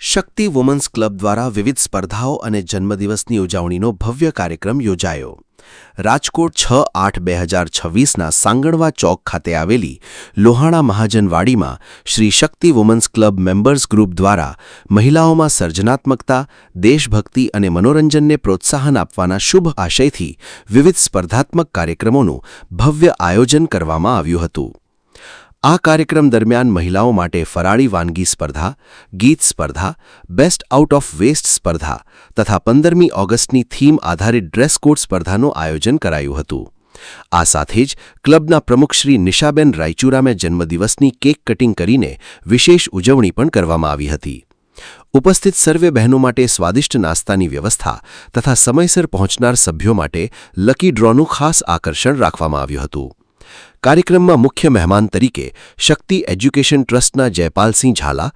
શક્તિ women's club દ્વારા વિવિધ સ્પર્ધાઓ અને જન્મદિવસની ઉજવણીનો ભવ્ય કાર્યક્રમ યોજાયો. રાજકોટ 6/8/2026ના સાંગણવા ચોક ખાતે આવેલી લોહાણા મહાજનવાડીમાં શ્રી શક્તિ વુમન્સ ક્લબ મેમ્બર્સ ગ્રુપ દ્વારા મહિલાઓમાં સર્જનાત્મકતા, દેશભક્તિ અને મનોરંજનને પ્રોત્સાહન આપવાના શુભ આશયથી વિવિધ સ્પર્ધાત્મક કાર્યક્રમોનું ભવ્ય આયોજન કરવામાં આવ્યું હતું. આ કાર્યક્રમ દરમિયાન મહિલાઓ માટે ફરાળી વાનગી સ્પર્ધા, ગીત સ્પર્ધા, બેસ્ટ આઉટ ઓફ વેસ્ટ સ્પર્ધા તથા 15મી ઓગસ્ટની થીમ આધારિત ડ્રેસ કોડ સ્પર્ધાનું આયોજન કરાયું હતું. આ સાથે જ ક્લબના પ્રમુખ શ્રી નિશાબેન રાયચુરામે જન્મદિવસની કેક કટિંગ કરીને વિશેષ ઉજવણી પણ કરવામાં આવી હતી. ઉપસ્થિત સર્વે બહેનો માટે સ્વાદિષ્ટ નાસ્તાની વ્યવસ્થા તથા સમયસર પહોંચનાર સભ્યો માટે લકી ડ્રોનું ખાસ આકર્ષણ રાખવામાં આવ્યું હતું. કાર્યક્રમમાં મુખ્ય મહેમાન તરીકે શક્તિ એજ્યુકેશન ટ્રસ્ટના જયપાલસિંહ ઝાલા,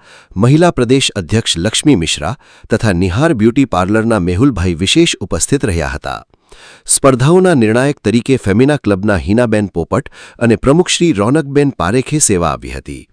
મહિલા પ્રદેશ અધ્યક્ષ લક્ષ્મી મિશ્રા તથા નિહાર બ્યુટી પાર્લરના મેહુલભાઈ વિશેષ ઉપસ્થિત રહ્યા હતા. સ્પર્ધાઓના નિર્ણાયક તરીકે ફેમિના ક્લબના હિનાબેન પોપટ અને પ્રમુખ શ્રી રોનકબેન પારેખે સેવા આપી હતી.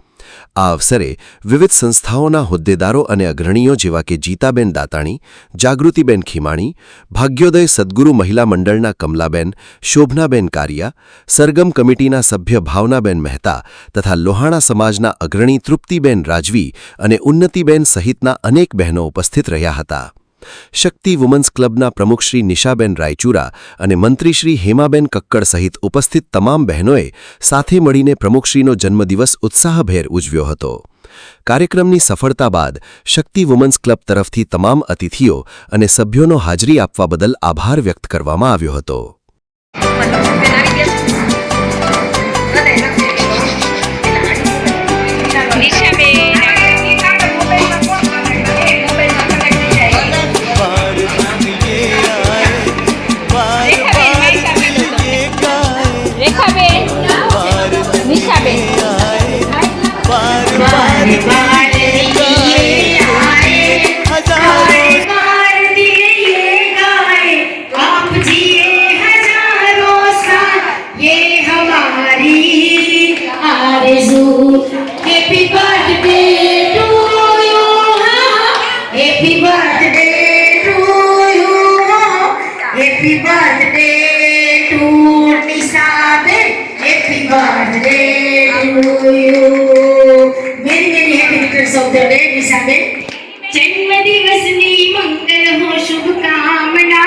આ અવસરે વિવિધ સંસ્થાઓના હોદ્દેદારો અને અગ્રણીઓ જેવા કે જીતાબેન દાતાણી, જાગૃતિબેન ખીમાણી, ભાગ્યોદય સદ્ગુરુ મહિલા મંડળના કમલાબેન, શોભનાબેન કારિયા, સરગમ કમિટીના સભ્ય ભાવનાબેન મહેતા તથા લોહાણા સમાજના અગ્રણી તૃપ્તિબેન રાજવી અને ઉન્નતિબેન સહિતના અનેક બહેનો ઉપસ્થિત રહ્યા હતા. શક્તિ વુમન્સ ક્લબના પ્રમુખ શ્રી નિશાબેન રાયચુરા અને મંત્રી શ્રી હેમાબેન કક્કડ સહિત ઉપસ્થિત તમામ બહેનોએ સાથે મળીને પ્રમુખશ્રીનો જન્મદિવસ ઉત્સાહભેર ઉજવ્યો હતો. કાર્યક્રમની સફળતા બાદ શક્તિ વુમન્સ ક્લબ તરફથી તમામ અતિથિઓ અને સભ્યોનો હાજરી આપવા બદલ આભાર વ્યક્ત કરવામાં આવ્યો હતો. Happy birthday to Nisaben. Happy birthday to you. Many many happy returns of the day, Nisaben. जन्मदिवसनी मंगल हो शुभकामना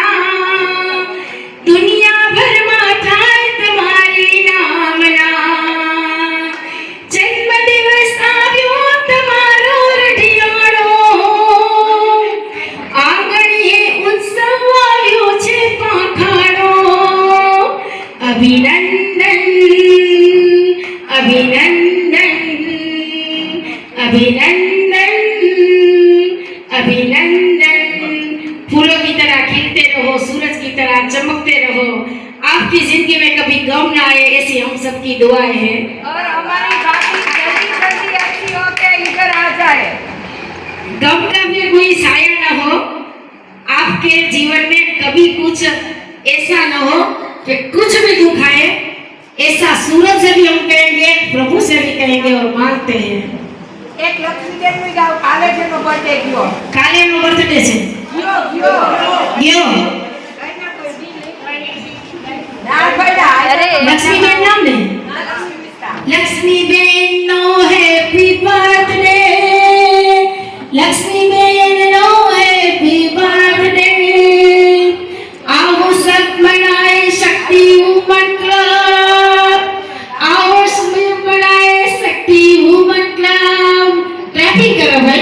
दुनिया भરમાં થાય તમારી નામના જન્મદિવસ આવ્યો તમારો રઢિયાળો આંગણીએ ઉત્સવ આવ્યો છે પાંખાડો અભિનંદન અભિનંદન अभिनंदन अभिनंदन फूलों की तरह खिलते रहो, सूरज की तरह चमकते रहो, आपकी जिंदगी में कभी गम ना आए ऐसी हम सबकी दुआएं हैं और हमारी बातें जल्दी अच्छी हो के इधर आ जाए. गम का भी कोई साया ना हो, आपके जीवन में कभी कुछ ऐसा ना हो कि कुछ भी दुख आए. ऐसा सूरज से भी हम कहेंगे, प्रभु से भी कहेंगे और मांगते हैं. एक लक्ष्मीबेन નું ગાવ કાલે જેનો બર્થડે ગયો કાલે નો બર્થડે છે ગયો કઈના કોઈ દી ના ભાઈ અરે લક્ષ્મીબેન નામ ને લક્ષ્મીબેન નો હેપી બર્થડે લક્ષ્મીબેન નો હેપી બર્થડે આવો સબ મનાએ શક્તિ વુમન ક્લબ આવો સબ મનાએ શક્તિ વુમન क्लब. ट्रैपिंग करो भाई.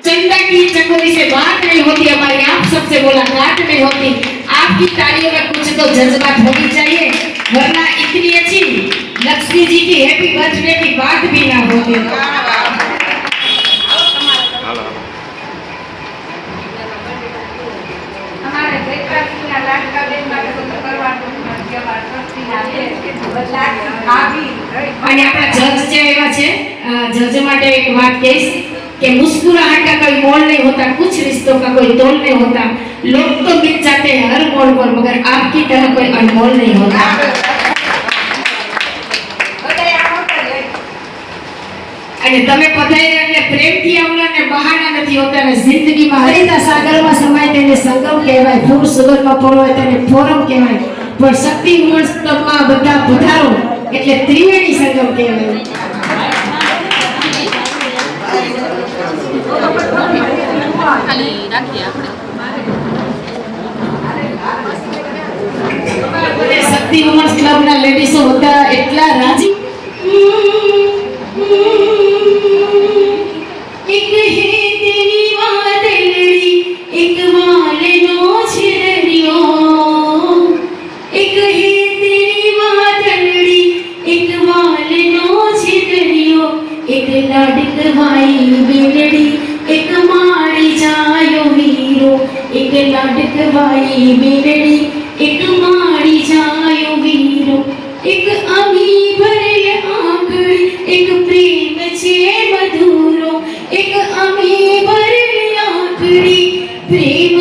चंदा की चकोरी से बात नहीं होती, हमारी आप सबसे मुलाकात नहीं होती. आपकी तालियों में कुछ तो जज्बात होनी चाहिए, वरना इतनी अच्छी लक्ष्मी जी की हैप्पी बर्थडे की बात भी ना होती. हमारे बेटा लाडका बेन માટે તો કરવાનું કેવા ટ્રસ્ટીના છે બધા ભાભી અને આપણા જજ જે આવ્યા છે, जज માટે एक बात कही कि मुस्कुराहट का कोई मोल नहीं होता, कुछ रिश्तों का कोई तोल नहीं होता. लोग तो मिल जाते हैं हर मोड़ पर, मगर आपकी तरह कोई अनमोल नहीं होता. અને તમે પધાર્યા એટલે પ્રેમથી આવવાને બહાના નથી હોતા ને જિંદગીમાં હરિતા સાગરમાં સમાય તેને સંગમ કહેવાય, ફૂલ સુગરમાં પરોવાય તેને ફોરમ કહેવાય, પણ શક્તિ ઉમળ સ્તંભમાં બધા પધારો એટલે ત્રિવેણી સંગમ કહેવાય. અને શક્તિ વુમન્સ ક્લબના લેડીઝો હતા એટલા રાજી. એક હે તેરી વાદળડી, એક વાલનો છેડરિયો, એક હે તેરી વાદળડી, એક વાલનો છેડરિયો, એક લાડકવાઈ બેલડી, એક માળી જાયો વીરો, એક લાડકવાઈ બેલડી, એક માળી જાયો વીરો, એક અમી ભરેલ આંગળી, એક પ્રેમ છે મધુરો, એક અમી ભરેલ આંગળી, પ્રેમ